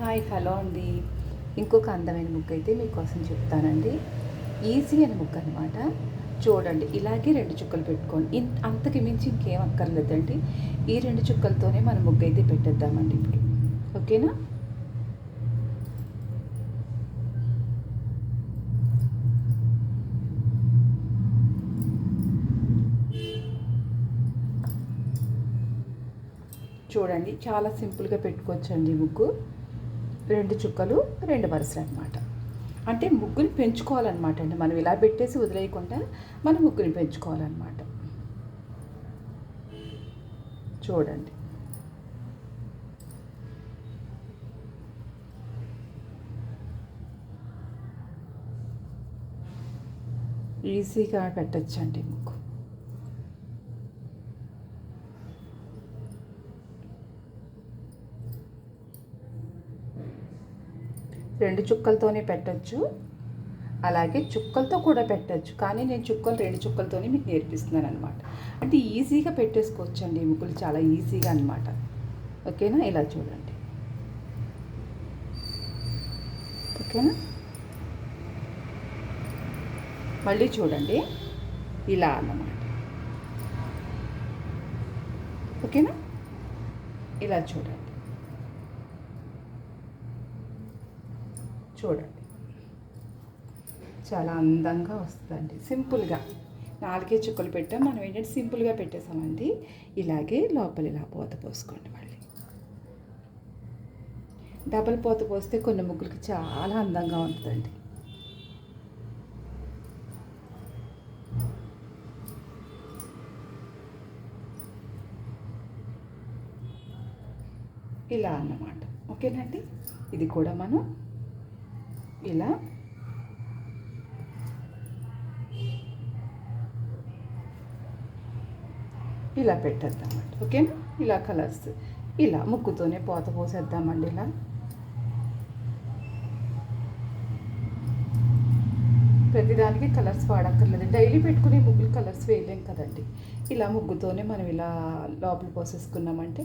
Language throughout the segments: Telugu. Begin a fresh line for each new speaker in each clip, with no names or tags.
హాయ్ హలో అండి. ఇంకొక అందమైన ముగ్గు అయితే మీకోసం చెప్తానండి. ఈజీ అయిన ముగ్గు అనమాట. చూడండి, ఇలాగే 2 చుక్కలు పెట్టుకోండి. అంతకు మించి ఇంకేం అక్కర్లేదండి. ఈ 2 చుక్కలతోనే మనం ముగ్గు అయితే పెట్టేద్దామండి ఇప్పుడు. ఓకేనా? చూడండి, చాలా సింపుల్గా పెట్టుకోవచ్చండి ముగ్గు. 2 చుక్కలు 2 వరుసలు అనమాట. అంటే ముగ్గుని పెంచుకోవాలన్నమాట అండి. మనం ఇలా పెట్టేసి వదిలేయకుండా మనం ముగ్గుని పెంచుకోవాలన్నమాట. చూడండి, ఈజీగా పెట్టచ్చండి ముగ్గు. రెండు చుక్కలతోనే పెట్టచ్చు, అలాగే చుక్కలతో కూడా పెట్టచ్చు. కానీ నేను చుక్కలు 2 చుక్కలతోనే మీకు నేర్పిస్తున్నాను అనమాట. అంటే ఈజీగా పెట్టేసుకోవచ్చండి ముగ్గులు, చాలా ఈజీగా అనమాట. ఓకేనా? ఇలా చూడండి. ఓకేనా? మళ్ళీ చూడండి, ఇలా అన్నమాట. ఓకేనా? ఇలా చూడండి. చూడండి, చాలా అందంగా వస్తుందండి. సింపుల్గా 4 చుక్కలు పెట్టాం. మనం ఏంటంటే సింపుల్గా పెట్టేసామండి. ఇలాగే లోపల ఇలా పోత పోసుకోండి. మళ్ళీ డబల్ పోత పోస్తే కొన్ని ముగ్గులకి చాలా అందంగా ఉంటుందండి. ఇలా అన్నమాట. ఓకేనండి? ఇది కూడా మనం ఇలా ఇలా పెట్టేద్దామండి. ఓకేనా? ఇలా కలర్స్ ఇలా ముగ్గుతోనే పోత పోసేద్దామండి. ఇలా ప్రతిదానికి కలర్స్ వాడక్కర్లేదు. డైలీ పెట్టుకునే ముగ్గులు కలర్స్ వేయలేం కదండి. ఇలా ముగ్గుతోనే మనం ఇలా లోపల పోసేసుకున్నామంటే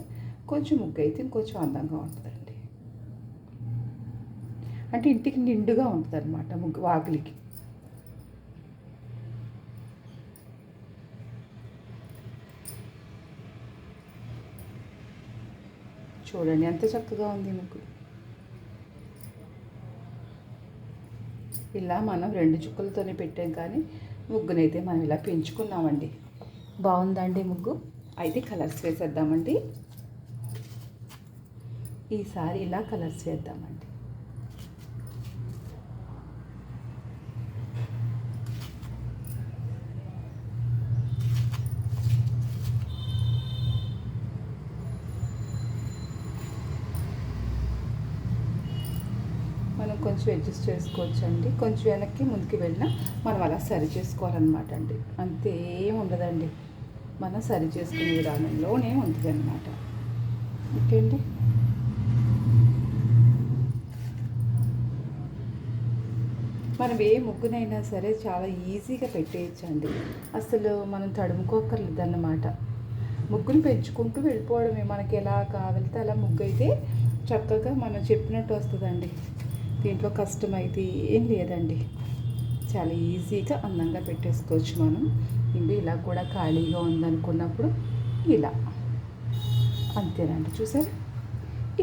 కొంచెం ముగ్గు అయితే ఇంకొంచెం అందంగా ఉంటుందండి. అంటే ఇంటికి నిండుగా ఉంటుంది అనమాట ముగ్గు, వాకిలికి. చూడండి ఎంత చక్కగా ఉంది ముగ్గు. ఇలా మనం 2 చుక్కలతోనే పెట్టాం, కానీ ముగ్గునైతే మనం ఇలా పెంచుకున్నామండి. బాగుందండి ముగ్గు. అయితే కలర్స్ వేసేద్దామండి. ఈసారి ఇలా కలర్స్ వేద్దామండి. మనం కొంచెం అడ్జస్ట్ చేసుకోవచ్చండి. కొంచెం వెనక్కి ముందుకు వెళ్ళినా మనం అలా సరి చేసుకోవాలన్నమాట అండి. అంతేం ఉండదండి, మనం సరి చేసుకునే విధానంలోనే ఉంటుంది అన్నమాట. ఓకే అండి? మనం ఏ ముగ్గునైనా సరే చాలా ఈజీగా పెట్టేయచ్చండి. అసలు మనం తడుముకోక్కర్లేదన్నమాట. ముగ్గుని పెంచుకుంటూ వెళ్ళిపోవడమే. మనకి ఎలా కావాలితే అలా ముగ్గు అయితే చక్కగా మనం చెప్పినట్టు వస్తుందండి. దీంట్లో కష్టమైతే ఏం లేదండి. చాలా ఈజీగా అందంగా పెట్టేసుకోవచ్చు మనం. ఇంకా ఇలా కూడా ఖాళీగా ఉందనుకున్నప్పుడు ఇలా అంతేనండి. చూసారా?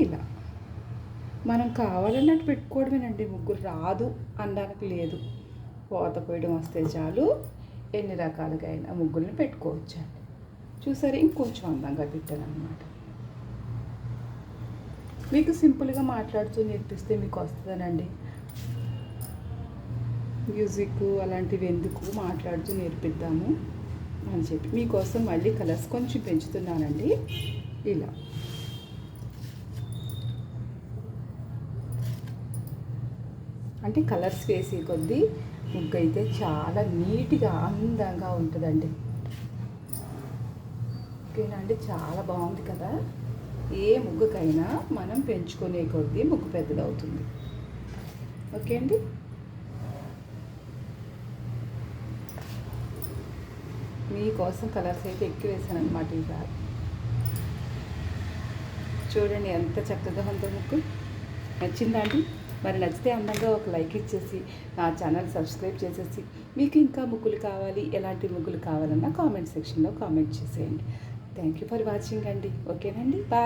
ఇలా మనం కావాలన్నట్టు పెట్టుకోవడమేనండి. ముగ్గురు రాదు అనడానికి లేదు. పోత పోయడం వస్తే చాలు, ఎన్ని రకాలుగా అయినా ముగ్గుల్ని పెట్టుకోవచ్చండి. చూసారా? ఇంకొంచెం అందంగా పెట్టాను అనమాట. మీకు సింపుల్గా మాట్లాడుతూ నేర్పిస్తే మీకు వస్తుందనండి. మ్యూజిక్ అలాంటివి ఎందుకు, మాట్లాడుతూ నేర్పిద్దాము అని చెప్పి మీకోసం మళ్ళీ కలర్స్ కొంచెం పెంచుతున్నానండి. ఇలా అంటే కలర్స్ వేసే కొద్దీ ముగ్గు అయితే చాలా నీట్గా అందంగా ఉంటుందండి. ఓకేనా అండి? చాలా బాగుంది కదా. ఏ ముగ్గుకైనా మనం పెంచుకునే కొద్దీ ముగ్గు పెద్దదవుతుంది. ఓకే అండి? మీకోసం కలర్స్ అయితే ఎక్కువ వేసాను అనమాట ఈసారి. చూడండి ఎంత చక్కగా ఉందో ముగ్గు. నచ్చిందా అండి? మరి నచ్చితే అందంగా ఒక లైక్ ఇచ్చేసి నా ఛానల్ సబ్స్క్రైబ్ చేసేసి మీకు ఇంకా ముగ్గులు కావాలి, ఎలాంటి ముగ్గులు కావాలన్నా కామెంట్ సెక్షన్లో కామెంట్ చేసేయండి. థ్యాంక్ యూ ఫర్ వాచింగ్ అండి. ఓకేనండి, బాయ్.